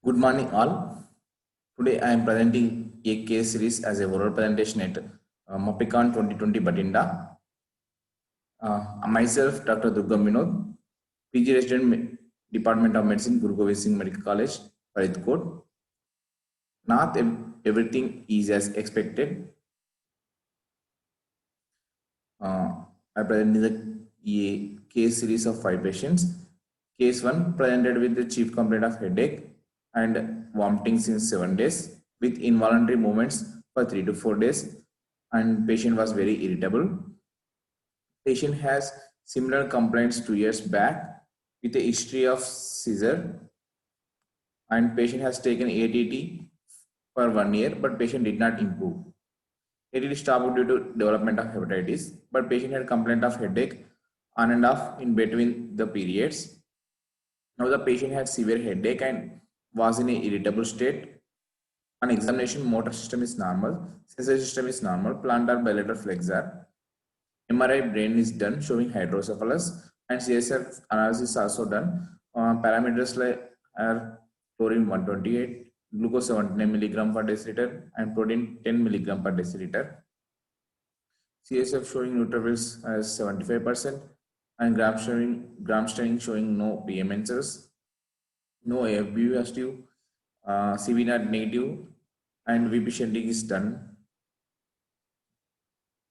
Good morning, all. Today I am presenting a case series as a oral presentation at Mopicon 2020 Batinda. Myself, Dr. Durga Vinod, PG Resident Department of Medicine, Guru Gobind Singh Medical College, Faridkot. Not everything is as expected. I presented a case series of 5 patients. Case 1 presented with the chief complaint of headache and vomiting since 7 days with involuntary movements for 3 to 4 days, and patient was very irritable. Patient has similar complaints 2 years back with a history of seizure, and patient has taken ATT for 1 year, but patient did not improve. ATT stopped due to development of hepatitis, but patient had complaint of headache on and off in between the periods. Now the patient had severe headache and was in an irritable state. On examination, motor system is normal, sensory system is normal, plantar bilateral flexor. MRI brain is done showing hydrocephalus, and CSF analysis also done. Parameters like are chlorine 128, glucose 79 milligram per deciliter, and protein 10 milligram per deciliter. CSF showing neutrophils as 75%, and gram staining showing no PMNs, no AFB positive, CV not negative, and VP shunting is done.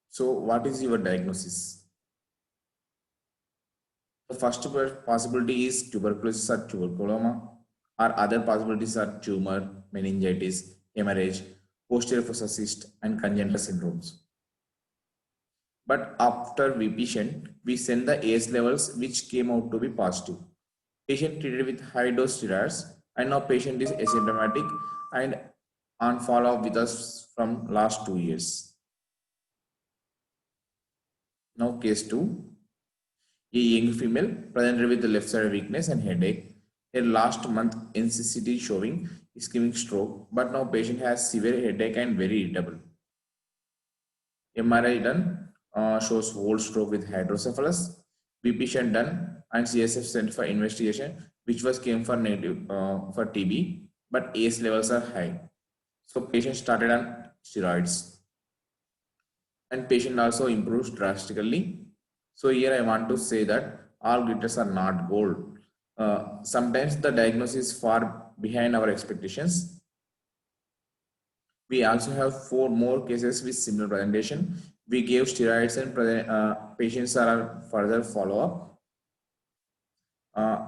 So, what is your diagnosis? The first possibility is tuberculosis or tuberculoma, or other possibilities are tumor, meningitis, hemorrhage, posterior fossa cyst, and congenital syndromes. But after VP shunt, we send the AS levels which came out to be positive. Patient treated with high dose steroids, and now patient is asymptomatic and on follow up with us from last 2 years. Now case 2. A young female presented with the left side weakness and headache. Her last month NCCT showing ischemic stroke, but now patient has severe headache and very irritable. MRI done shows whole stroke with hydrocephalus. BP shunt done and CSF sent for investigation, which was came for negative for TB, but ACE levels are high. So patient started on steroids, and patient also improves drastically. So here I want to say that all glitters are not gold. Sometimes the diagnosis is far behind our expectations. We also have 4 more cases with similar presentation. We gave steroids and patients are further follow-up.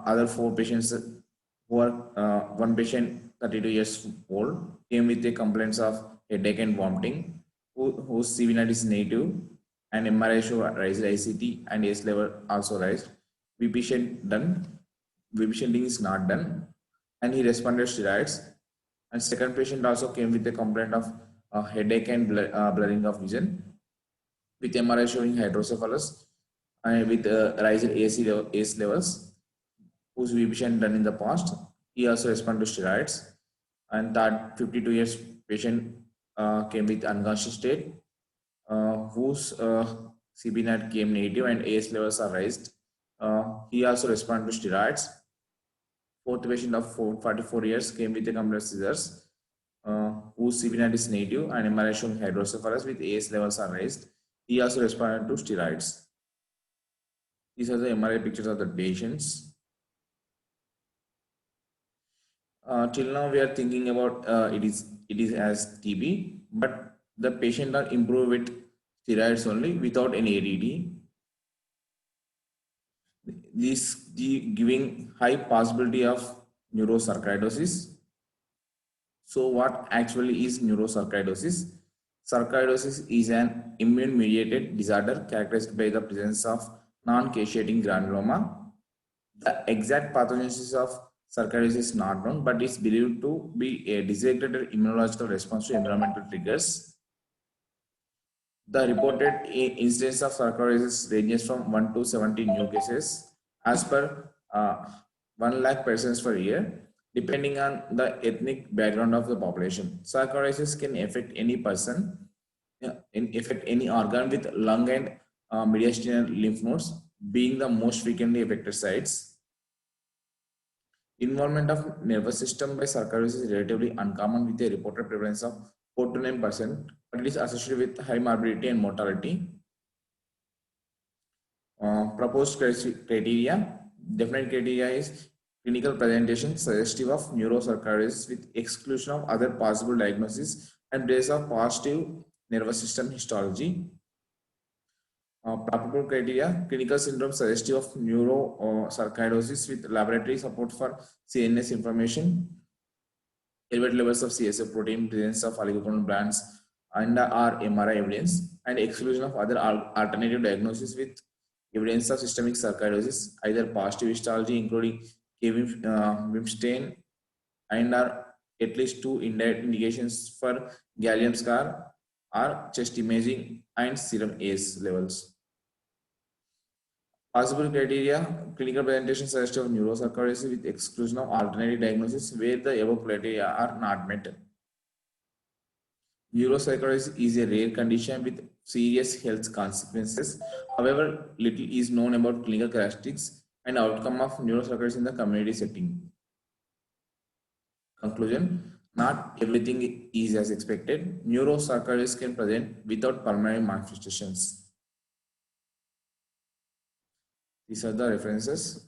Other 4 patients who are one patient 32 years old came with the complaints of headache and vomiting, whose CV is negative, and MRI show raised ICT and ACE level also raised. VP shunt done, VP shunting is not done, and he responded steroids. And second patient also came with a complaint of headache and blurring of vision, with MRI showing hydrocephalus and with raised ACE levels, whose VP shunt done in the past. He also responded to steroids. And that 52 years patient came with unconscious state, whose CB came negative and AS levels are raised. He also responded to steroids. Fourth patient of 44 years came with a complex seizures, whose CB is negative and MRI showing hydrocephalus with AS levels are raised. He also responded to steroids. These are the MRI pictures of the patients. Till now we are thinking about it is as TB, but the patient are improved with steroids only without any ADD. This giving high possibility of neurosarcoidosis. So what actually is neurosarcoidosis? Sarcoidosis is an immune-mediated disorder characterized by the presence of non-caseating granuloma. The exact pathogenesis of sarcoidosis is not known, but is believed to be a dysregulated immunological response to environmental triggers. The reported incidence of sarcoidosis ranges from 1 to 70 new cases as per 1 lakh persons per year, depending on the ethnic background of the population. Sarcoidosis can affect any person, affect any organ, with lung and mediastinal lymph nodes being the most frequently affected sites. Involvement of nervous system by sarcoidosis is relatively uncommon with a reported prevalence of 4 to 9%, but it is associated with high morbidity and mortality. Proposed criteria. Definite criteria is clinical presentation suggestive of neurosarcoidosis with exclusion of other possible diagnoses and base of positive nervous system histology. Probable criteria, clinical syndrome suggestive of neurosarcoidosis with laboratory support for CNS information, elevated levels of CSF protein, presence of oligoclonal bands, and or MRI evidence, and exclusion of other alternative diagnosis with evidence of systemic sarcoidosis, either positive histology including Wimstein and are at least 2 indirect indications for gallium scar or chest imaging and serum ACE levels. Possible criteria, clinical presentation suggestive of neurosarcoidosis with exclusion of alternative diagnosis where the above criteria are not met. Neurosarcoidosis is a rare condition with serious health consequences. However, little is known about clinical characteristics and outcome of neurosarcoidosis in the community setting. Conclusion, not everything is as expected. Neurosarcoidosis can present without pulmonary manifestations. These are the references.